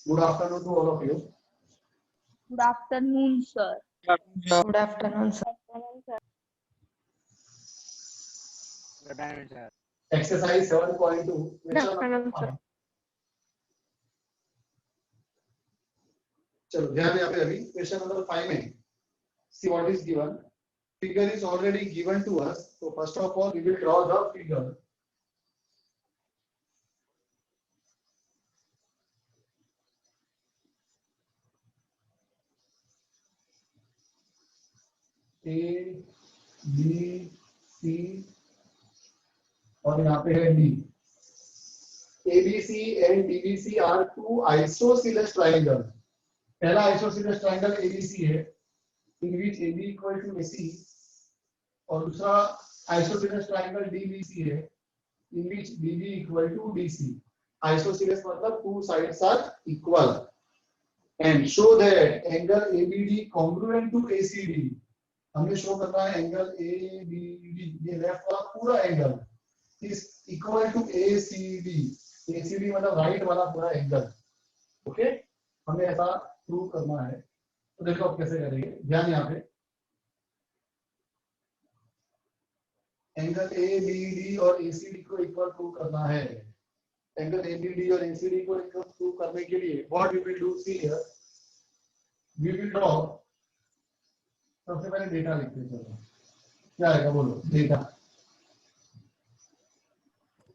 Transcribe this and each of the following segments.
Good afternoon to all of you. Good afternoon, sir. Good afternoon, sir. Good afternoon, sir. Exercise 7.2. Good afternoon, sir. चलो ध्यान यहाँ पे अभी question number 5 में see what is given. Figure is already given to us. So first of all we will draw the figure. A, B, C और यहाँ पे है D. ABC and DBC are two isosceles triangle. पहला isosceles triangle ABC है, in which AB equal to AC, और दूसरा isosceles triangle DBC है, in which DB equal to DC. Isosceles मतलब two sides are equal. And show that angle ABD congruent to ACD. हमें show करना है angle ABD, ये left वाला पूरा angle is equal to ACD. ACD मतलब right वाला पूरा एंगल. ओके, हमें ऐसा प्रूव करना है. तो देखो आप कैसे करेंगे. ध्यान यहाँ पे एंगल ABD और ACD को इक्वल प्रूव करना है. एंगल ABD और ACD को इक्वल प्रूव करने के लिए what we will do, see here we will draw. सबसे पहले डेटा लिखते हैं. चलो क्या आएगा बोलो. Data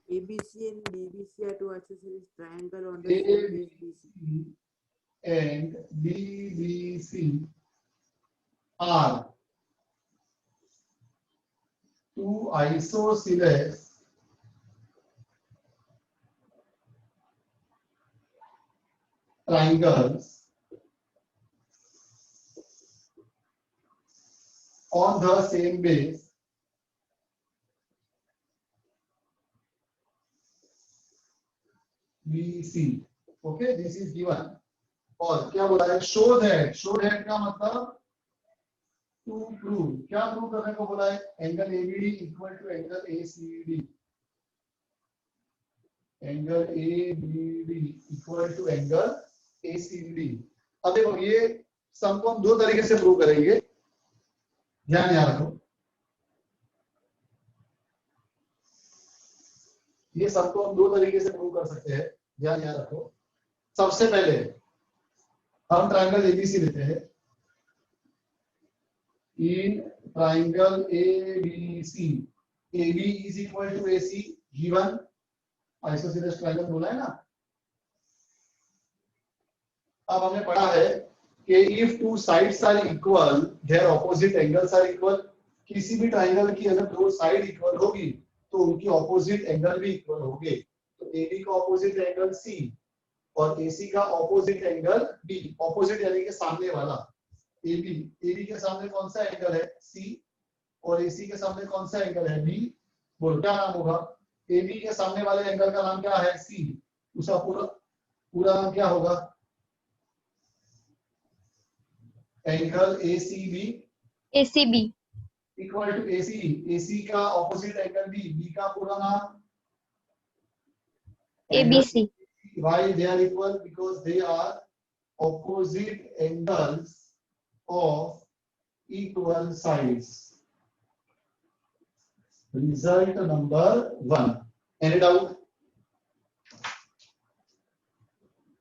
ABC and DBC are two isosceles triangle on the same base BC. And DBC are two isosceles triangles on the same base BC. Okay, this is given. और क्या बोला है, शो दैट. शो दैट का मतलब to prove. क्या prove करने को बोला है, angle ABD equal to angle ACD. Angle ABD equal to angle ACD. अब देखो ये सम को हम दो तरीके से प्रूव करेंगे. ध्यान यहाँ रखो. ये सम को हम दो तरीके से प्रूव कर सकते हैं. ध्यान यहाँ रखो. सबसे पहले हम ट्राइंगल एबीसी लेते हैं. In triangle ABC AB is equal to AC given. Isosceles triangle बोला है ना. अब हमने पढ़ा है कि if two sides are equal their opposite angles are equal. किसी भी ट्राइंगल की अगर दो साइड इक्वल होगी तो उनकी ऑपोजिट एंगल भी इक्वल होंगे. तो AB का ऑपोजिट एंगल C और AC का ऑपोजिट एंगल B. ऑपोजिट यानी कि सामने वाला. AB के सामने कौन सा एंगल है, C, और AC के सामने कौन सा एंगल है, B. बोलो क्या नाम होगा. AB के सामने वाले एंगल का नाम क्या है, C. उसका पूरा नाम क्या होगा, angle ACB. ACB equal to AC. AC का ऑपोजिट एंगल B. B का पूरा नाम ABC. Why they are equal? Because they are opposite angles of equal sides. Result number 1. Any doubt?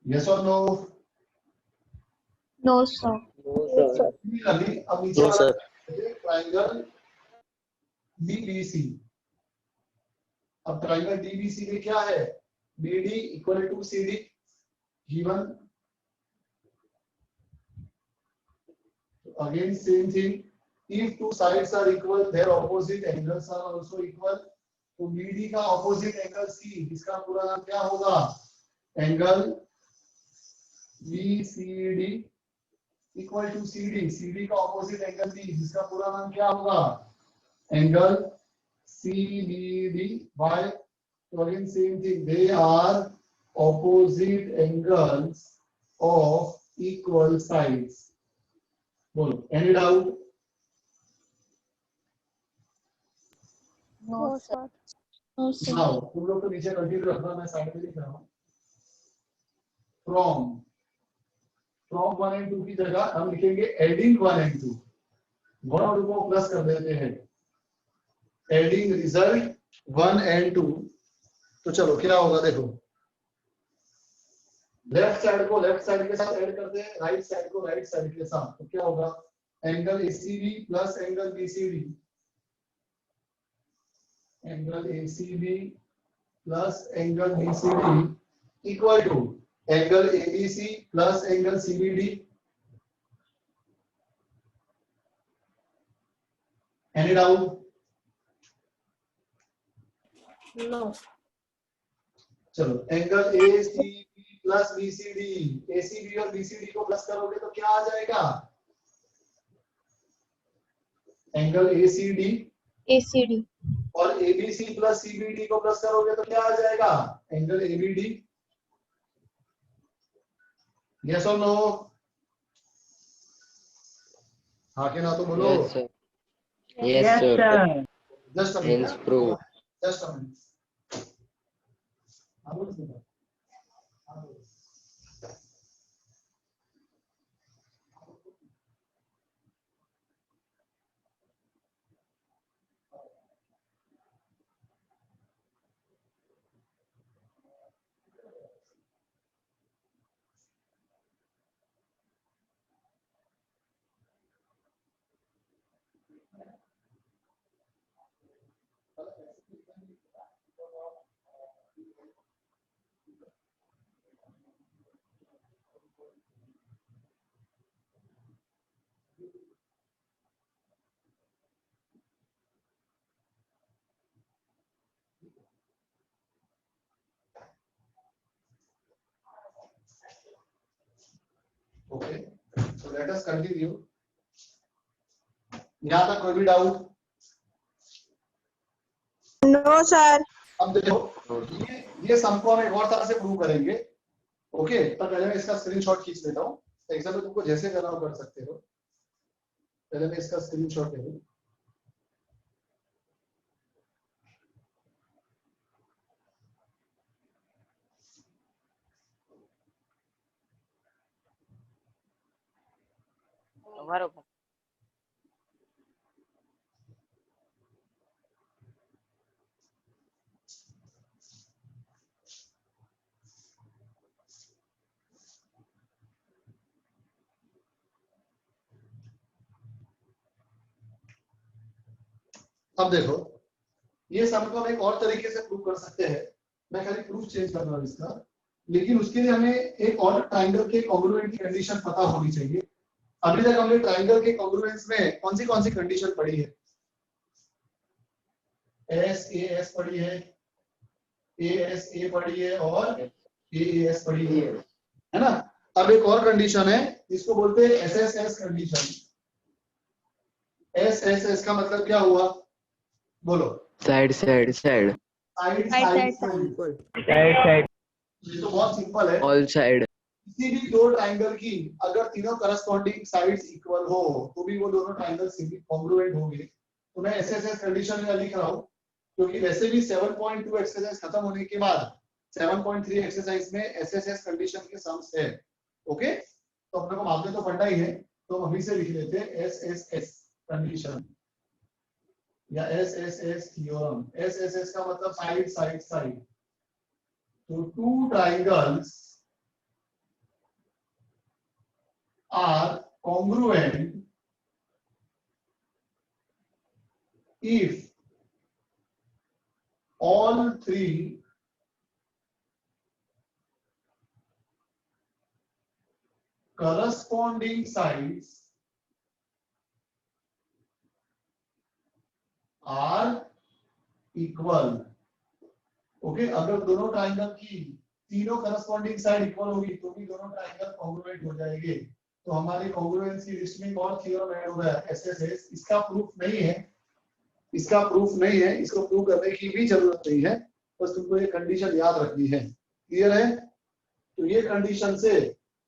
Yes or no? No, sir. Similarly, अब नीचे वाला triangle DBC. अब triangle DBC में क्या है, BD equal to CD given. Again same thing. If two sides are equal, their opposite angles are also equal. तो BD का opposite angle C, जिसका पूरा नाम क्या होगा, angle BCD equal to CD. CD का opposite एंगल B, जिसका पूरा नाम क्या होगा, angle CBD. Why? So again same thing, they are opposite angles of equal sides. बोलो any doubt? No, sir. No, sir. Now तुम लोग तो नीचे कंटिन्यू रखना, मैं साइड में लिख रहा हूँ. From फ्रॉम 1 एंड 2 की जगह हम लिखेंगे एडिंग 1 एंड 2, 1 और 2 को प्लस कर देते हैं, एडिंग रिजल्ट 1 एंड 2। तो चलो क्या होगा देखो, लेफ्ट साइड को लेफ्ट साइड के साथ ऐड करते हैं, राइट साइड को राइट साइड के साथ, तो क्या होगा, angle ACB plus angle BCD, angle ACB plus angle BCD equal to angle ABC plus angle CBD। Any doubt? No. चलो angle ACB plus BCD, ACB और BCD को प्लस करोगे तो क्या आ जाएगा, एंगल ACD ACD और ABC प्लस CBD को प्लस करोगे तो क्या आ जाएगा, एंगल ABD। यस और नो? हाँ के ना तो बोलो। Yes, sir. Yes, sir. Just a Hence minute, proof. Just a minute. हाँ बोलो सुनो। हाँ बोलो। Okay, so let us continue। यहाँ तक कोई भी डाउट? No, sir. अब देखो, ये सम को हम एक और तरह से प्रूव करेंगे। ओके, तो पहले मैं इसका स्क्रीनशॉट खींच लेता हूँ। एग्जाम में तुमको जैसे करना हो कर सकते हो। पहले मैं इसका स्क्रीनशॉट ले लूँ। बरोबर। अब देखो, ये सम को हम एक और तरीके से प्रूव कर सकते हैं। मैं खाली प्रूफ चेंज कर रहा हूँ इसका, लेकिन उसके लिए हमें एक और ट्रायंगल के कॉन्ग्रुएंट की कंडीशन पता होनी चाहिए। अभी तक हमने ट्रायंगल के कॉन्ग्रुएंस में कौन सी कंडीशन पढ़ी है? SAS पढ़ी है, ASA पढ़ी है और AAS पढ़ी है ना। अब एक और कंडीशन है जिसको बोलते हैं SSS कंडीशन। SSS का मतलब क्या हुआ, बोलो? Side. Side Side, side side, side. Equal. ये तो बहुत सिंपल है। All side. किसी भी दो ट्रायंगल की अगर तीनों करस्पॉन्डिंग साइड्स इक्वल हो तो भी वो दोनों ट्रायंगल कॉन्ग्रुएंट होंगे। तो मैं SSS कंडीशन में लिख रहा हूँ क्योंकि वैसे भी 7.2 एक्सरसाइज खत्म होने के बाद 7.3 एक्सरसाइज में SSS कंडीशन के सम्स है। ओके, तो अपने को मालूम तो फंडा ही है, तो हम अभी से लिख लेते हैं SSS कंडीशन या SSS थ्योरम। SSS का मतलब साइड साइड साइड। तो two triangles are congruent if all three corresponding sides are equal। Okay, अगर दोनों ट्रायंगल की तीनों करस्पॉन्डिंग साइड इक्वल होगी तो भी दोनों ट्रायंगल कॉन्ग्रुएंट हो जाएंगे। तो हमारी कॉन्ग्रुएंस की लिस्ट में और थ्योरम ऐड हो गया SSS। इसका प्रूफ नहीं है, इसको प्रूव करने की भी जरूरत नहीं है, बस तुमको ये कंडीशन याद रखनी है। क्लियर है? तो ये कंडीशन से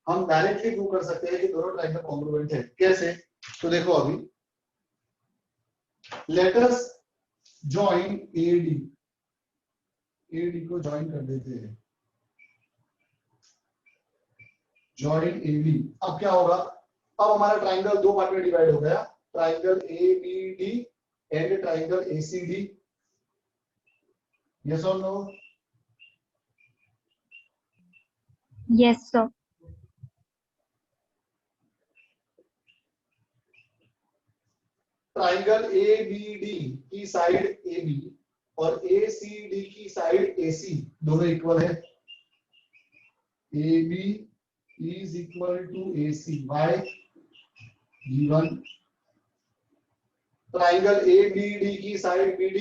हम डायरेक्टली प्रूव कर सकते हैं कि दोनों ट्रायंगल कॉन्ग्रुएंट है। कैसे? तो देखो, अभी लेट अस जॉइन AD को ज्वाइन कर देते हैं। Join AB। अब क्या होगा, अब हमारा ट्राइंगल दो पार्ट में डिवाइड हो गया, triangle ABD and triangle ACD। Yes और no? Yes, sir. Triangle ABD की साइड AB और ACD की साइड AC दोनों इक्वल है। AB is equal to AC by G1। Triangle ABD की साइड BD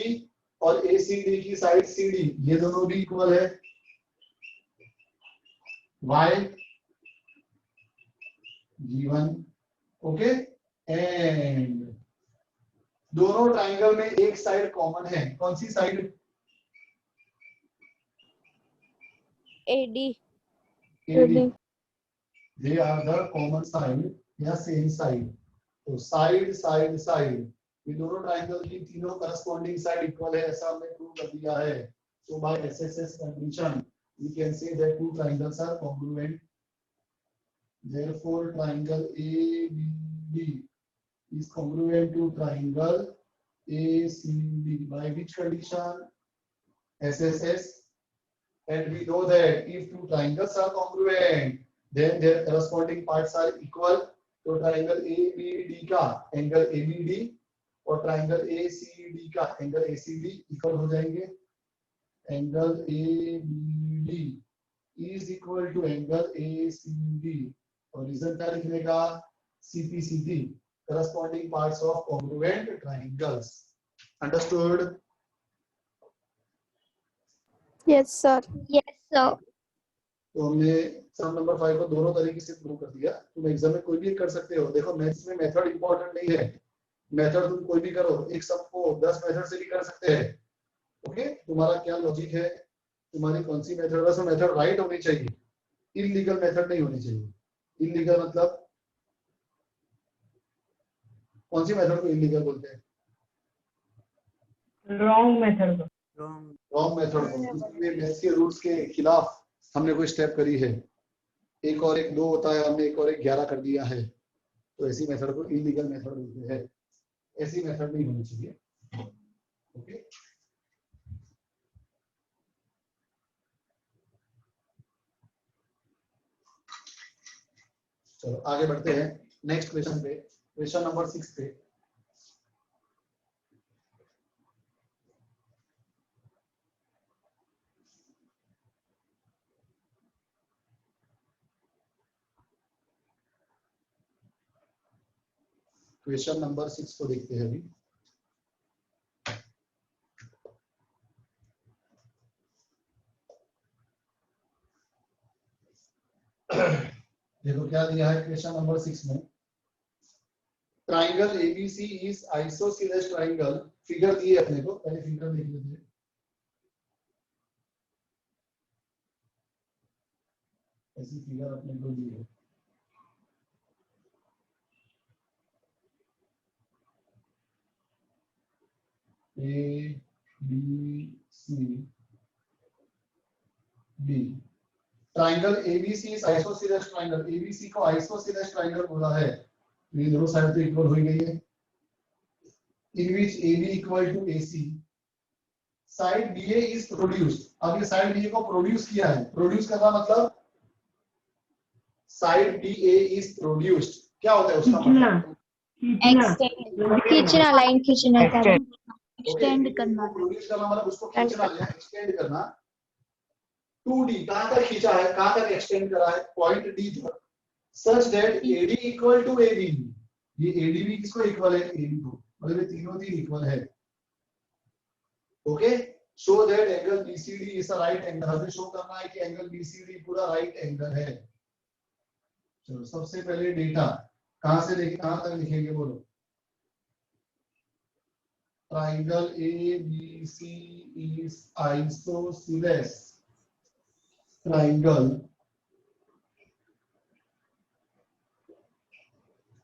और ACD की साइड CD ये दोनों भी इक्वल है। Y G1। ओके, एंड दोनों ट्राइंगल में एक साइड कॉमन है, कौन सी side? AD AD। They are the common side या सेम साइड। तो साइड साइड साइड ये दोनों ट्राइंगल की तीनों करस्पॉन्डिंग साइड इक्वल है, ऐसा हमने प्रूव कर दिया है। So by SSS condition we can say that two triangles are congruent. Therefore triangle ABD is congruent to triangle ACD by which condition? SSS. And we know that if two triangles are congruent then their corresponding parts are equal. तो triangle ABD का angle ABD और triangle ACD का angle ACD equal हो जाएंगे। Angle ABD is equal to angle ACD और reason क्या लिखने का? CPCD, corresponding parts of congruent triangles. Understood? Yes, sir. Yes, sir. तो हमने सम नंबर 5 को दोनों तरीके से प्रूव कर दिया। तुम एग्जाम में कोई भी कर सकते हो। देखो मैथ्स में मेथड इंपॉर्टेंट नहीं है, मेथड तुम कोई भी करो, एक सम को 10 मेथड से भी कर सकते हैं। ओके, तुम्हारा क्या लॉजिक है, तुम्हारी कौन सी मेथड? बस मेथड राइट होनी चाहिए, इलीगल मेथड नहीं होनी चाहिए। इलीगल मतलब कौन सी मेथड को इलीगल बोलते हैं? रॉन्ग मेथड को। रॉन्ग मेथड को, जिसमें मैथ्स के रूल्स के खिलाफ हमने कोई स्टेप करी है, एक और एक 2 होता है, हमने एक और एक 11 कर दिया है, तो ऐसी मेथड को इलीगल मेथड बोलते हैं। ऐसी मेथड नहीं होनी चाहिए। ओके, चलो आगे बढ़ते हैं नेक्स्ट क्वेश्चन पे, क्वेश्चन नंबर 6 पे। क्वेश्चन नंबर 6 को देखते हैं अभी। देखो क्या दिया है क्वेश्चन नंबर 6 में। Triangle ABC is isosceles triangle. Figure दिए अपने को, पहले फिगर देख लेते हैं। ऐसी फिगर अपने को दी है। A B C B. Triangle ABC is isosceles triangle. ABC को आइसोसेलेस ट्राइंगल बोला है। ये दोनों साइड तो इक्वल हो गई है। In which AB equal to AC। Side BA is produced. अब ये साइड BA को प्रोड्यूस किया है। प्रोड्यूस करना मतलब साइड BA इज प्रोड्यूस्ड। क्या होता है उसका मतलब? Extend. खींचना, लाइन खींचना, Extend. एक्सटेंड करना। प्रोड्यूस करना मतलब उसको खींचना या एक्सटेंड करना। 2D कहां तक खींचा है, कहां तक एक्सटेंड करा है? पॉइंट D तक। Such that AD equal to AB। ये AD भी किसको इक्वल है? AB को। मतलब ये तीनों तीन इक्वल है। Okay, so that angle BCD is a right angle. हमें शो करना है कि एंगल BCD पूरा राइट एंगल है। चलो सबसे पहले डेटा कहां से देखें, कहां तक लिखेंगे बोलो? Triangle ABC is isosceles triangle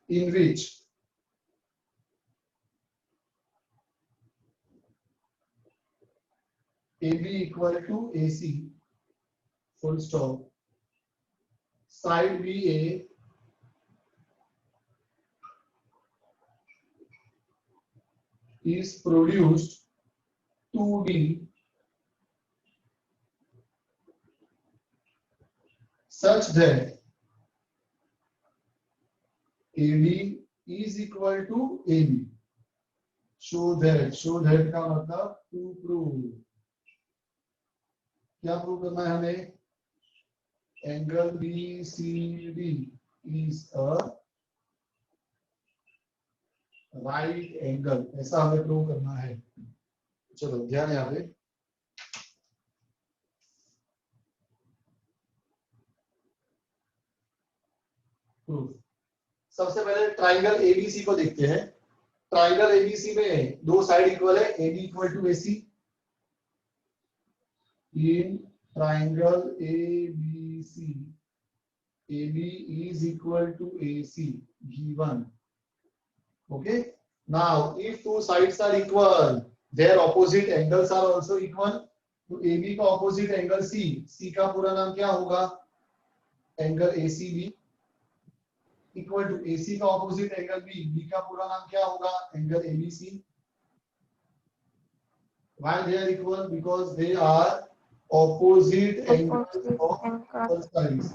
in which AB equal to AC, full stop. side BA is produced 2D such that AD is equal to AB. Show that का मतलब to prove. क्या प्रूव करना है हमें? Angle BCD is a right angle, ऐसा हमें prove करना है. चलो ध्यान यहाँ पे. प्रूफ. सबसे पहले ट्राइंगल ABC को देखते हैं. ट्राइंगल ABC में दो साइड इक्वल है. AB equal to AC. In triangle ABC, AB is equal to AC given. Okay. Now, if two sides are equal, their opposite angles are also equal. तो AB का opposite angle C. C का पूरा नाम क्या होगा? Angle ACB. Equal to AC का opposite angle B. B का पूरा नाम क्या होगा? Angle ABC. Why they are equal? Because they are opposite angles of equal sides.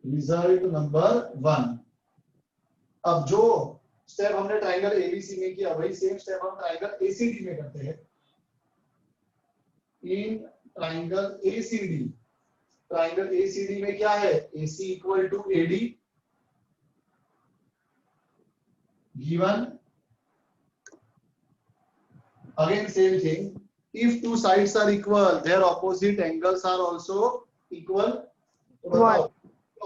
Result number 1. अब जो स्टेप हमने ट्राइंगल ABC में किया वही सेम स्टेप हम ट्राइंगल ACD में करते हैं. इन ट्राइंगल ACD में क्या है? AC equal to AD given. Again same thing. If two sides are equal, their opposite angles are also equal. तो बताओ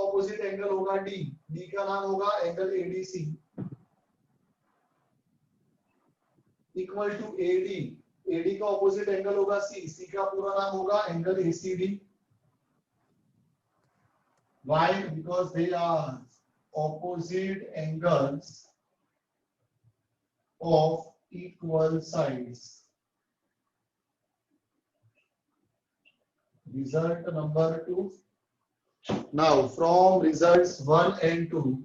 opposite angle होगा D. D का नाम होगा angle ADC. Equal to AD. AD का opposite angle होगा C. C का पूरा नाम होगा angle ACD. Why? Because they are opposite angles of equal sides. Result number 2. Now from results 1 and 2,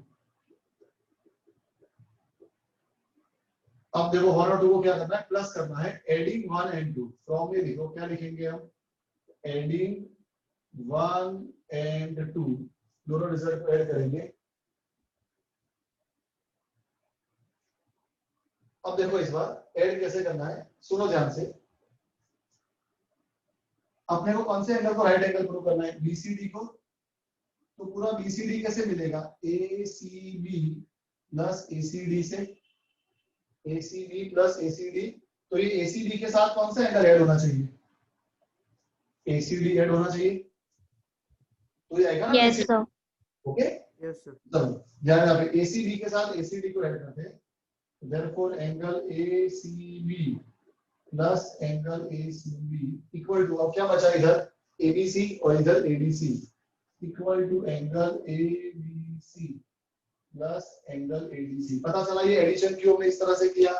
अब देखो 1 और 2 को क्या करना है? प्लस करना है. Adding 1 and 2. फ्रॉम में देखो क्या लिखेंगे हम? एडिंग 1 and 2 दोनों रिजल्ट को ऐड करेंगे. अब देखो इस बार ऐड कैसे करना है, सुनो ध्यान से. अपने को कौन से एंगल को राइट एंगल प्रूव करना है? BCD को. तो पूरा BCD कैसे मिलेगा? ACB प्लस ACD से. ACB plus ACD. तो ये ACB के साथ कौन सा एंगल ऐड होना चाहिए? ACD ऐड होना चाहिए. तो ये आएगा ना? Yes, sir. Okay. Yes, sir. चलो ध्यान यहाँ पे ACB के साथ ACD को ऐड करते हैं. Therefore angle ACB plus angle ACB equal to, अब क्या बचा इधर? ABC और इधर ADC equal to angle ABC plus angle ADC. पता चला ये एडिशन क्यों हमने इस तरह से किया?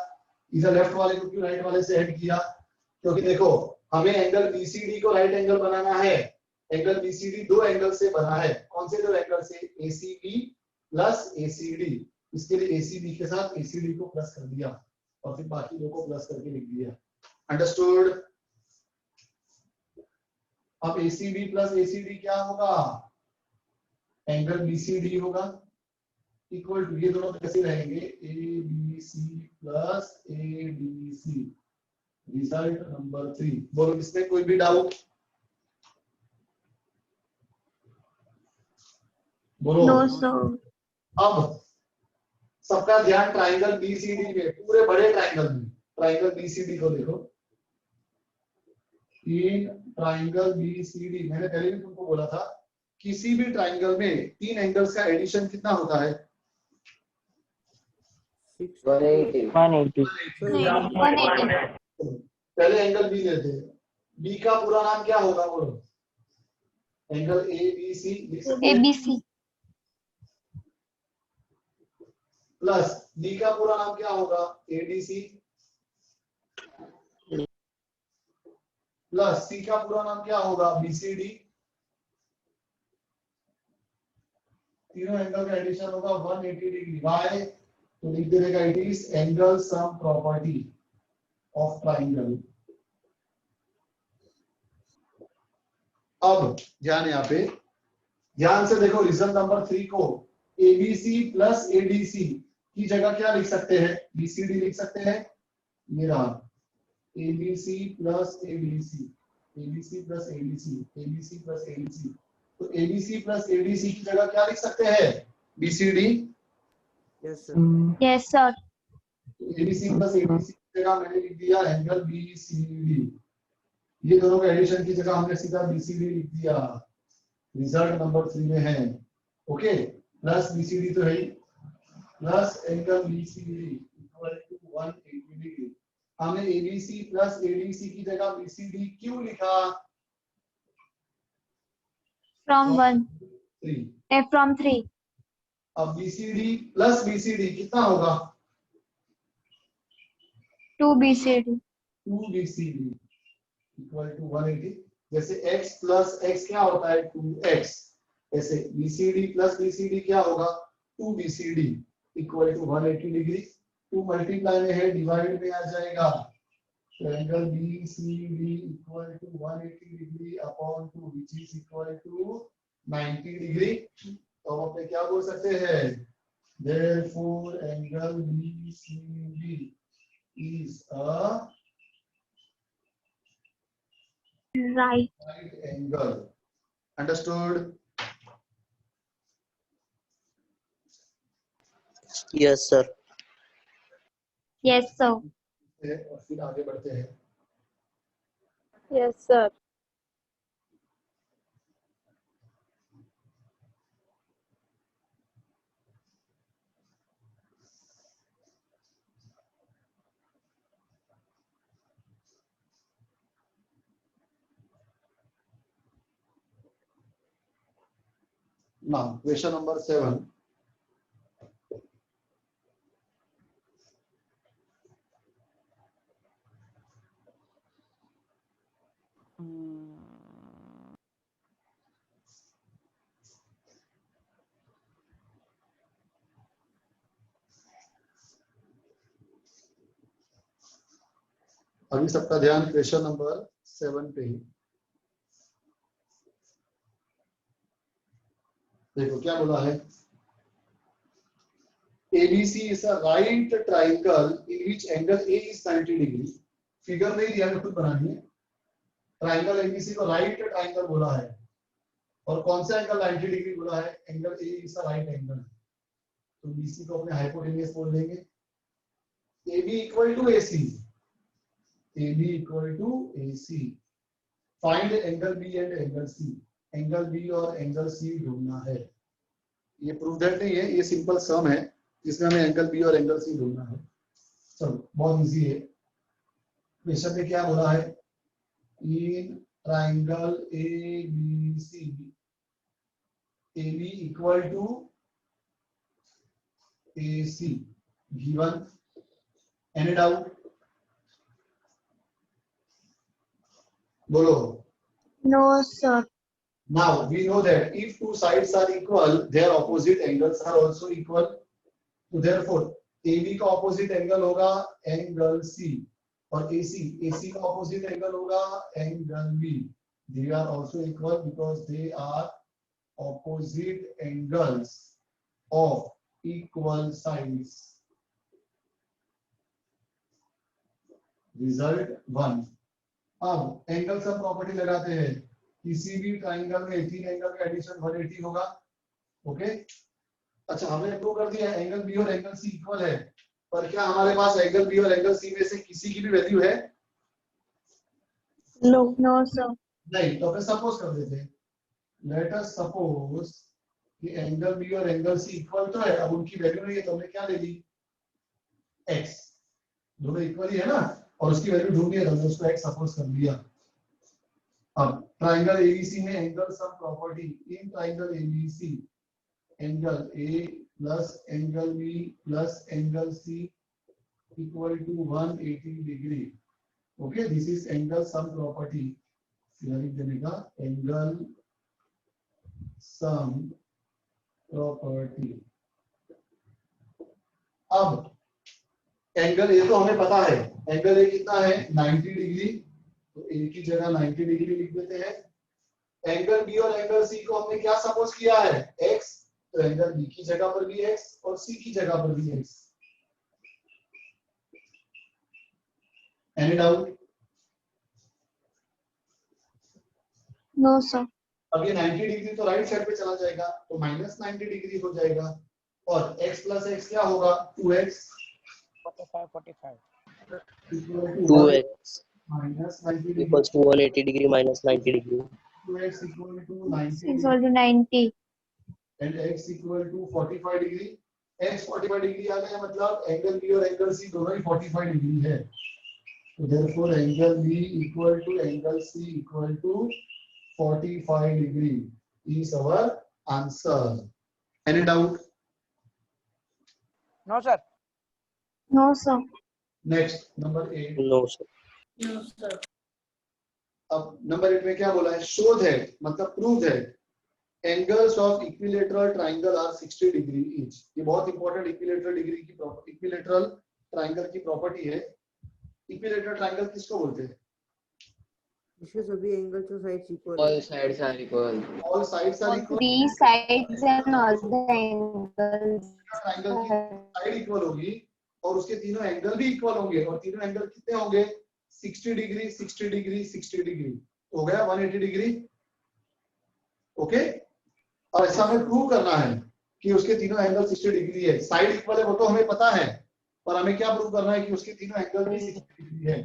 इधर लेफ्ट वाले को क्यों राइट वाले से ऐड किया? क्योंकि देखो हमें एंगल BCD को राइट एंगल बनाना है. एंगल BCD दो एंगल से बना है. कौन से दो एंगल से? ACB plus ACD. इसके लिए ACB के साथ ACD को प्लस कर दिया और फिर बाकी दो को प्लस करके लिख दिया. अंडरस्टूड? अब ACB प्लस ACD क्या होगा? एंगल BCD होगा. इक्वल टू, ये दोनों कैसे रहेंगे? ABC plus ADC. Result number 3. बोलो इसमें कोई भी डाउट? बोलो. No, sir. अब सबका ध्यान ट्राइंगल BCD में, पूरे बड़े ट्राइंगल में. ट्राइंगल BCD को देखो. इन ट्राइंगल BCD, मैंने पहले भी तुमको बोला था किसी भी ट्राइंगल में तीन एंगल्स का एडिशन कितना होता है? 180. 180. पहले एंगल B लेते हैं. B का पूरा नाम क्या होगा? बोलो. Angle ABC ABC. Plus D का पूरा नाम क्या होगा? ADC प्लस सी का पूरा नाम क्या होगा, बीसीडी, तीनों एंगल का एडिशन होगा 180 डिग्री। वाई, तो लिख देगा it is angle sum property of triangle. अब ध्यान यहाँ पे, ध्यान से देखो, रिजल्ट नंबर 3 को एबीसी प्लस एडीसी की जगह क्या लिख सकते हैं, बीसीडी लिख सकते हैं। ये रहा ABC plus ADC, ABC plus ADC, ABC plus ADC. तो एबीसी प्लस एडीसी की जगह क्या लिख सकते हैं, BCD. Yes sir. Yes, sir. ABC plus ADC की जगह मैंने लिख दिया एंगल बीसीडी। ये दोनों का एडिशन की जगह हमने सीधा बीसीडी लिख दिया। रिजल्ट नंबर 3 में है। ओके, प्लस बीसीडी तो है ही, plus angle BCD equal to 180 degree. हमने एबीसी प्लस एडीसी की जगह बीसीडी क्यों लिखा, From 1. 3। From 3. अब बीसीडी प्लस बीसीडी कितना होगा, 2 BCD. 2 BCD equal to 180। जैसे x प्लस x क्या होता है, 2x, ऐसे बीसीडी प्लस बीसीडी क्या होगा, 2 BCD equal to 180 degree. 2 multiply में है, डिवाइड में आ जाएगा, तो angle BCD equal to 180 degree upon 2 which is equal to 90 degree. तो हम अपने क्या बोल सकते हैं, therefore angle BCD is a Right. right angle. Understood? Yes, sir. Yes, sir. और फिर आगे बढ़ते हैं। Yes, sir. Now, question number 7. अभी सबका ध्यान क्वेश्चन नंबर 7 पे ही। देखो क्या बोला है, ABC is a right triangle in which angle A is 90 degree। Figure नहीं दिया है, खुद बनानी है। ट्राइंगल ABC को राइट ट्राइंगल बोला है, और कौन सा एंगल 90 डिग्री बोला है, angle A is a right angle। तो BC को अपने हाइपोटेन्यूस बोल देंगे। AB equal to AC, AB equal to AC। Find angle B and angle C। Angle B और एंगल C ढूंढना है। ये प्रूवड नहीं है, ये सिंपल सम है जिसमें हमें एंगल B और एंगल C ढूंढना है। चलो बहुत इजी है। क्वेश्चन में क्या बोला है, in triangle ABC, AB equal to AC given. Any doubt, बोलो। No, sir. Now we know that if two sides are equal, their opposite angles are also equal. So therefore AB का opposite angle होगा angle C, और AC का opposite angle होगा angle B. They are also equal because they are opposite angles of equal sides. Result 1. अब angle sum property लगाते हैं। किसी भी ट्राइंगल में 3 एंगल का एडिशन 180 होगा। ओके, अच्छा हमने प्रूव कर दिया एंगल बी और एंगल सी इक्वल है, पर क्या हमारे पास एंगल बी और एंगल सी में से किसी की भी वैल्यू है? No. No, sir. नहीं, तो फिर सपोज कर देते हैं। लेट अस सपोज कि एंगल बी और एंगल सी इक्वल तो है, अब उनकी वैल्यू नहीं है तो हमने क्या ले ली, x। दोनों इक्वल ही है ना, और उसकी वैल्यू ढूंढनी है तो हमने उसको x सपोज कर लिया। अब ट्राइंगल एबीसी में angle sum property, in triangle ABC angle A plus angle B plus angle C equal to 180 degree. Okay, this is angle sum property, लिख देने का एंगल सम प्रॉपर्टी। अब एंगल ए तो हमें पता है, एंगल ए कितना है 90 डिग्री, तो ए की जगह 90 डिग्री लिख देते हैं। एंगल बी और एंगल सी को हमने क्या सपोज किया है x, तो एंगल बी की जगह पर भी x और सी की जगह पर भी x। Any doubt? No, sir. अब ये 90 डिग्री तो राइट साइड पे चला जाएगा, तो माइनस 90 डिग्री हो जाएगा, और x प्लस x क्या होगा 2x 45. Equal to 2x minus 90 degree, equals to 180 degree minus 90 degree. 2x equal to 90 Equal to 90. And x equal to 45 degree. x 45 degree आ गया, मतलब एंगल बी और एंगल सी दोनों ही 45 डिग्री है, तो therefore angle B equal to angle C equal to 45 degree is our answer. Any doubt? No, sir. No, sir. Next number 8। No, sir. अब नंबर 8 में क्या बोला है, शो दैट, मतलब prove that angles of equilateral triangle are 60 degree each. ये बहुत important equilateral triangle की property है। इक्विलेटरल ट्रायंगल किसको बोलते हैं? इसके सभी एंगल्स और साइड्स इक्वल All है। sides are equal. All sides are All equal. three sides and all the angles. Triangle की साइड इक्वल होगी और उसके तीनों एंगल भी इक्वल होंगे, और तीनों एंगल कितने होंगे 60 डिग्री 60 डिग्री 60 डिग्री, हो गया 180 डिग्री। ओके, और ऐसा हमें प्रूव करना है कि उसके तीनों एंगल 60 डिग्री है। साइड इक्वल है वो तो हमें पता है, पर हमें क्या प्रूव करना है कि उसके तीनों एंगल भी 60 डिग्री है।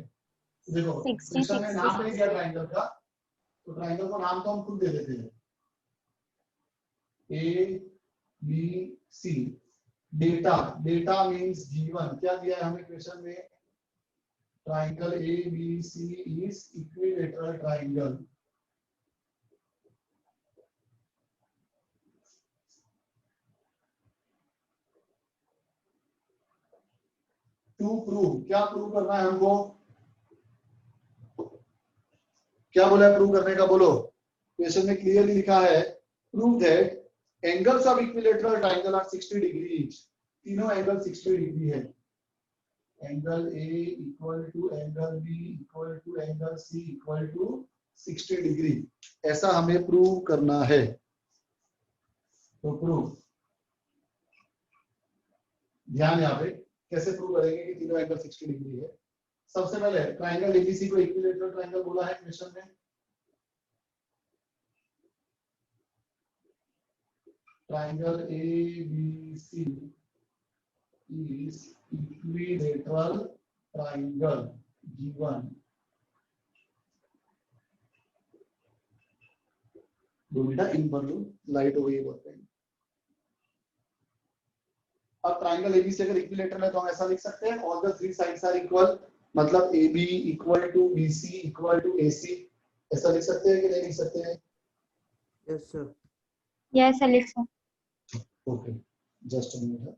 देखो 60, क्वेश्चन में नाम 60, नहीं दिया ट्रायंगल का, तो ट्रायंगल का नाम तो हम खुद दे देते हैं, A B C. Data, data means given, क्या दिया है हमें क्वेश्चन में, triangle A B C is equilateral triangle. To prove, क्या प्रूव करना है हमको, क्या बोला है प्रूव करने का, बोलो। क्वेश्चन में क्लियरली लिखा है prove that angles of equilateral triangle are 60 degree each. तीनों एंगल 60 डिग्री है। Angle A equal to angle B equal to angle C equal to 60 degree, ऐसा हमें प्रूव करना है। तो प्रूव, ध्यान यहाँ पे कैसे प्रूव करेंगे कि तीनों एंगल 60 डिग्री है। सबसे पहले ट्रायंगल एबीसी को इक्विलेटरल ट्रायंगल बोला है क्वेश्चन में। Triangle ABC is equilateral triangle given. दो बेटा इन पर लो, लाइट हो गई बोलते हैं। अब ट्रायंगल एबीसी अगर इक्विलेटरल है तो हम ऐसा लिख सकते हैं all the three sides are equal, मतलब AB equal to BC equal to AC, ऐसा लिख सकते हैं कि नहीं लिख सकते हैं? Yes sir. Yes, Alexa. Okay, just a minute.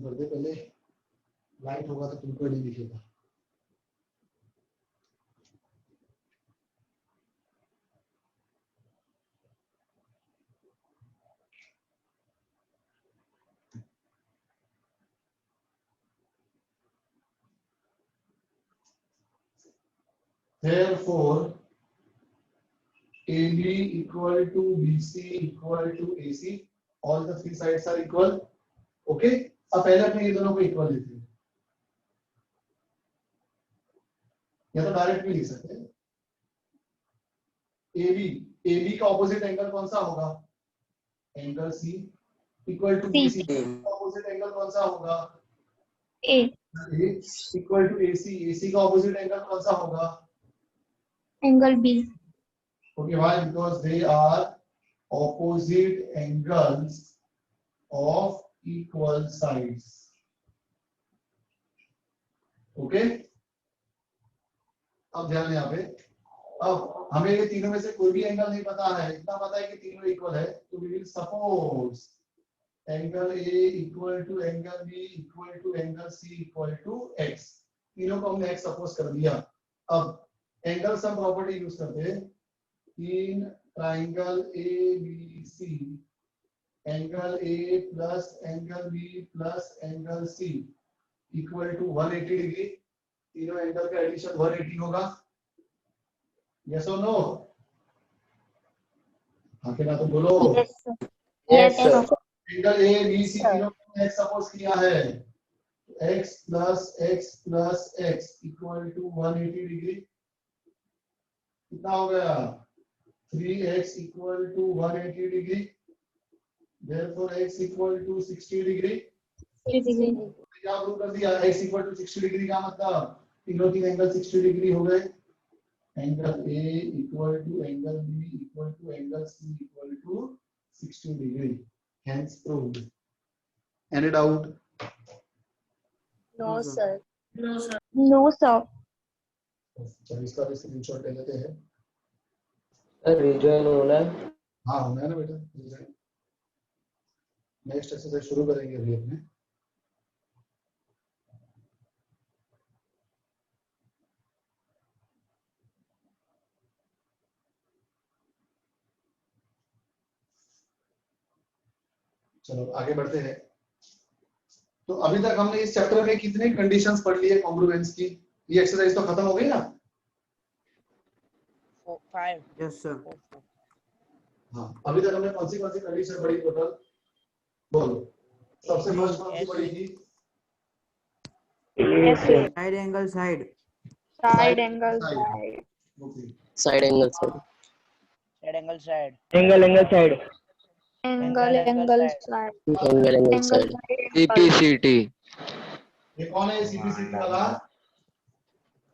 भर दे पहले, लाइट होगा तो तुमको नहीं दिखेगा। Therefore, AB equal to BC equal to AC, all the three sides are equal. Okay, अब पहले अपने ये दोनों को इक्वल लिखते हैं, या तो डायरेक्ट भी लिख सकते हैं। AB का ऑपोजिट एंगल कौन सा होगा, angle C equal to BC का ऑपोजिट एंगल कौन सा होगा, A. इक्वल टू AC का ऑपोजिट एंगल कौन सा होगा, Angle B. okay, why? Because they are opposite angles of equal sides. Okay, अब ध्यान यहाँ पे, अब हमें ये तीनों में से कोई भी एंगल नहीं पता है, इतना पता है कि तीनों इक्वल है, तो we will suppose angle A equal to angle B equal to angle C equal to X. तीनों को हमने एक्स सपोज कर दिया। अब एंगल सम प्रॉपर्टी यूज करते हैं। In triangle A B C angle A plus angle B plus angle C equal to 180 degree. तीनों एंगल का एडिशन 180 होगा। यस और नो? हाँ के ना तो बोलो। Yes, sir. Yes, Yes, sir. sir. Angle A B C Sir. तीनों को एक्स सपोज किया है। x plus x equal to 180 degree. कितना हो गया? 3x equal to 180 degree. Therefore x equal to 60 degree. क्या प्रूव कर दिया? x इक्वल टू 60 डिग्री का मतलब तीनों तीन एंगल 60 डिग्री हो गए। Angle A equal to angle B equal to angle C equal to 60 degree. Hence proved. Any doubt? No, sir. No, sir. चलिए इसका भी स्क्रीनशॉट ले लेते हैं। रिजॉइन होना है। हाँ होना है ना बेटा। नेक्स्ट एक्सरसाइज शुरू करेंगे अभी अपने। चलो आगे बढ़ते हैं। तो अभी तक हमने इस चैप्टर में कितने कंडीशंस पढ़ लिए कॉन्ग्रुएंस की? ये एक्सरसाइज तो खत्म हो गई ना? 5. Yes, sir. हाँ अभी तक हमने कौन सी कंडीशन पढ़ी टोटल? बोलो। सबसे फर्स्ट कौन सी पढ़ी थी? Yes, sir. Side angle side. Side angle side. side. Okay. Side angle side. Side angle side. Angle side. Angle angle Angle side. side. CPCT. ये कौन है सीपीसीटी वाला?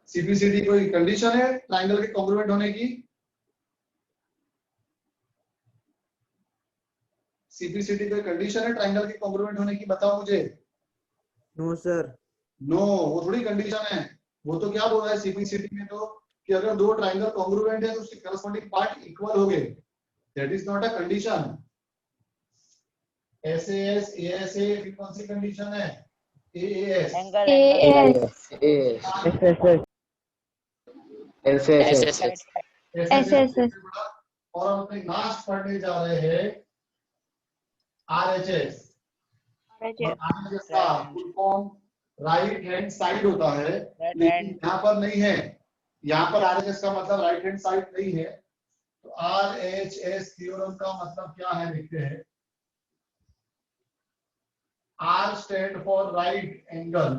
सीपीसीटी कोई कंडीशन है ट्रायंगल के कॉन्ग्रुएंट होने की? सीपीसीटी कोई कंडीशन है ट्रायंगल के कॉन्ग्रुएंट होने की? बताओ मुझे। No, sir. नो वो थोड़ी कंडीशन है। वो तो क्या बोल रहा है सीपीसीटी में तो कि अगर दो ट्रायंगल कॉन्ग्रुएंट है तो उसके करस्पॉन्डिंग पार्ट इक्वल होंगे। That is not a condition. SAS ASA फिर कौन सी कंडीशन है? As Angle SS. SSS. और हम अपने लास्ट पढ़ने जा रहे हैं आरएचएस। आरएचएस का full form right hand side होता है, लेकिन यहाँ पर नहीं है। यहाँ पर आरएचएस का मतलब राइट हैंड साइड नहीं है। तो आरएचएस थ्योरम का मतलब क्या है देखते हैं। R stand for right angle,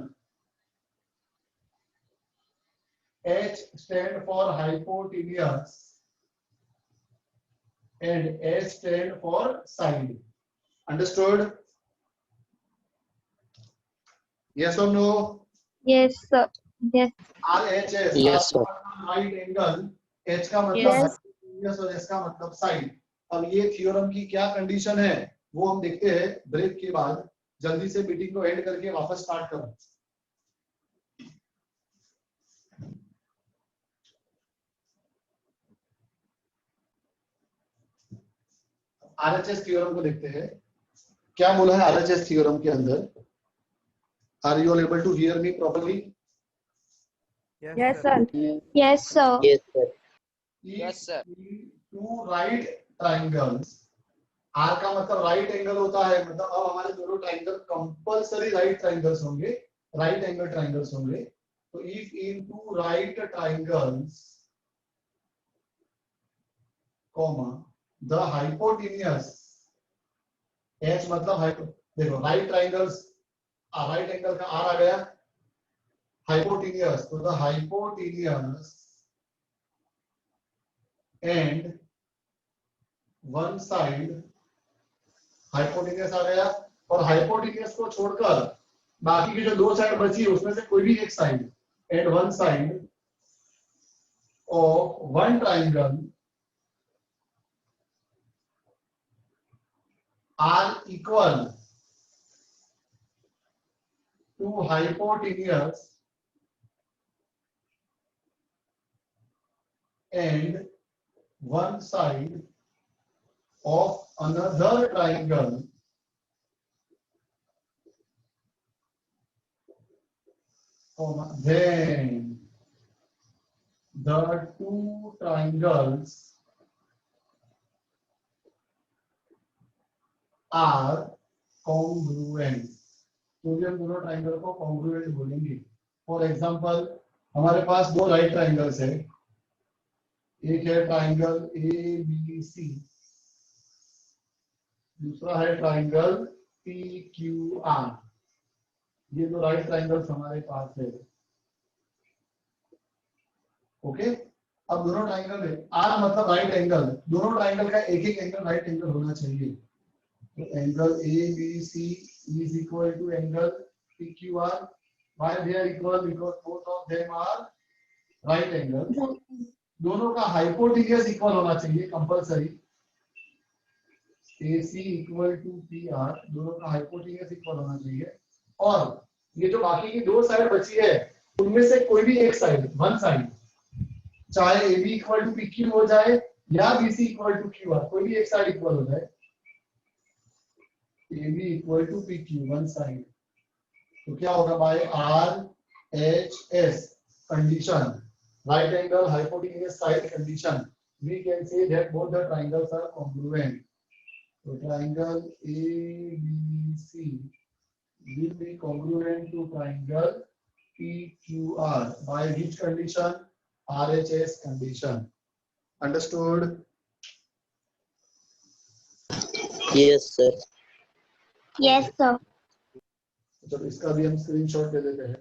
H stand for hypotenuse, and S stand for side. Understood? Yes or no? Yes, sir. Yes. RHS. Yes, sir. Right angle. H का मतलब Yes. hypotenuse और S का मतलब side. अब ये theorem की क्या condition है वो हम देखते हैं ब्रेक के बाद। जल्दी से मीटिंग को एंड करके वापस स्टार्ट करो। आरएचएस थ्योरम को देखते हैं। क्या बोला है आरएचएस थ्योरम के अंदर? Are you able to hear me properly? Yes, sir. Yes, sir. Yes sir. Yes, sir. Two right triangles. R का मतलब राइट एंगल होता है, मतलब अब हमारे दोनों ट्राइंगल कंपलसरी राइट ट्राइंगल्स होंगे, राइट एंगल ट्राइंगल्स होंगे। तो if in two right triangles comma the hypotenuse H मतलब देखो राइट ट्राइंगल्स, राइट एंगल का आर आ गया, हाइपोटेन्यूज तो the hypotenuse and one side, hypotenuse आ गया। और हाइपोटेन्यूज को छोड़कर बाकी की जो दो साइड बची है उसमें से कोई भी एक side and one side of one triangle are equal to hypotenuse and one side of another triangle then the two triangles are congruent. तो भी हम दोनों ट्राइंगल को कॉन्ग्रुएंट बोलेंगे. फॉर एग्जांपल हमारे पास दो राइट ट्राइंगल्स है. एक है ट्राइंगल ए बी सी, दूसरा है ट्राइंगल पी क्यू आर. ये दो राइट ट्राइंगल्स हमारे पास है. ओके. अब दोनों ट्राइंगल में आर मतलब राइट एंगल. दोनों ट्राइंगल का एक एक एंगल राइट एंगल होना चाहिए. तो angle A B C is equal to angle PQR. Why they are equal? Because both of them are right angle. दोनों का हाइपोटेन्यूज इक्वल होना चाहिए compulsory. AC equal to PR, दोनों का हाइपोटेन्यूज इक्वल होना चाहिए. और ये जो बाकी की दो साइड बची है उनमें से कोई भी एक साइड, वन साइड, चाहे AB इक्वल टू PQ हो जाए या BC इक्वल टू QR, कोई भी एक साइड इक्वल हो जाए. AB equal to PQ, one side. तो क्या होगा? By RHS condition, right angle hypotenuse side condition, we can say that both the triangles are congruent. So triangle ABC will be congruent to triangle PQR by which condition? RHS condition. Understood? Yes, sir. Yes, sir. तो इसका भी हम screenshot ले लेते हैं.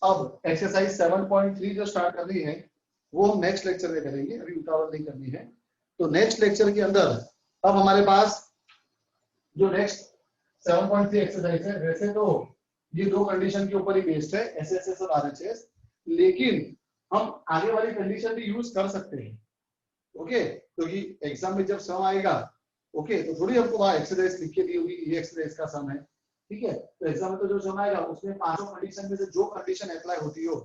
अब exercise 7.3 जो start करनी है वो हम नेक्स्ट लेक्चर में करेंगे, अभी उतावल नहीं करनी है. तो नेक्स्ट लेक्चर के अंदर अब हमारे पास जो नेक्स्ट 7.3 एक्सरसाइज है, वैसे तो ये दो कंडीशन के ऊपर ही बेस्ड है, एसएसएस और आरएचएस, लेकिन हम आगे वाली कंडीशन भी यूज कर सकते हैं. ओके. क्योंकि एग्जाम में जब सम आएगा, ओके, तो थोड़ी हमको वहां एक्सरसाइज लिख के दी होगी ये एक्सरसाइज का सम है. ठीक है. तो एग्जाम में तो जो सम आएगा उसमें पांचों कंडीशन में से जो कंडीशन अप्लाई होती हो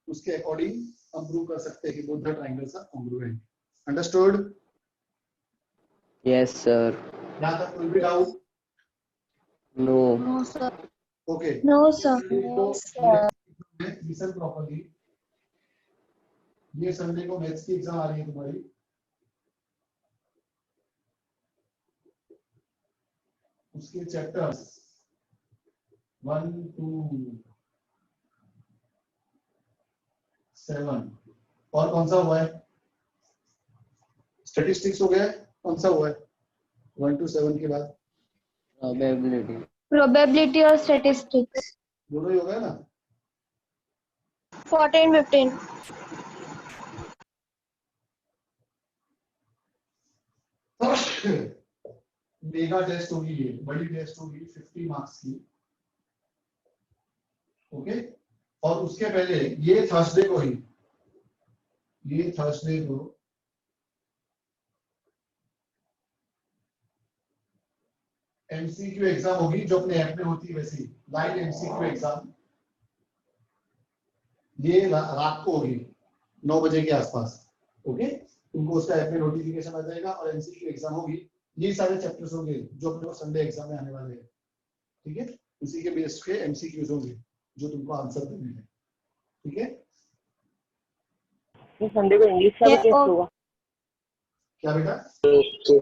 उसके अकॉर्डिंग हम प्रूव कर सकते हैं कि both the triangles are congruent. Understood? Yes, sir. यहां तक कोई भी doubt? No. No, sir. Okay. No, sir. Listen properly. ये संडे को मैथ्स की एग्जाम आ रही है तुम्हारी. उसके चैप्टर्स 1 to 7 और कौन सा हुआ है? स्टैटिस्टिक्स हो गया. कौन सा हुआ है 1 to 7 के बाद? Probability. Probability or statistics. दोनों ही हो गया ना. 14, 15. मेगा टेस्ट होगी, ये बड़ी टेस्ट होगी 50 मार्क्स की. ओके. और उसके पहले ये थर्सडे को ही, ये थर्सडे को एमसीक्यू एग्जाम होगी जो अपने ऐप में होती है वैसी लाइव एमसीक्यू एग्जाम. ये रात को होगी 9 बजे के आसपास. ओके. तुमको उसका ऐप में नोटिफिकेशन आ जाएगा और एमसीक्यू एग्जाम होगी. ये सारे चैप्टर्स होंगे जो अपने को संडे एग्जाम में आने वाले हैं. ठीक है. उसी के बेस पे एमसीक्यूज होंगे जो तुमको आंसर देने हैं. ठीक है. संडे को इंग्लिश का भी टेस्ट होगा क्या बेटा? Okay.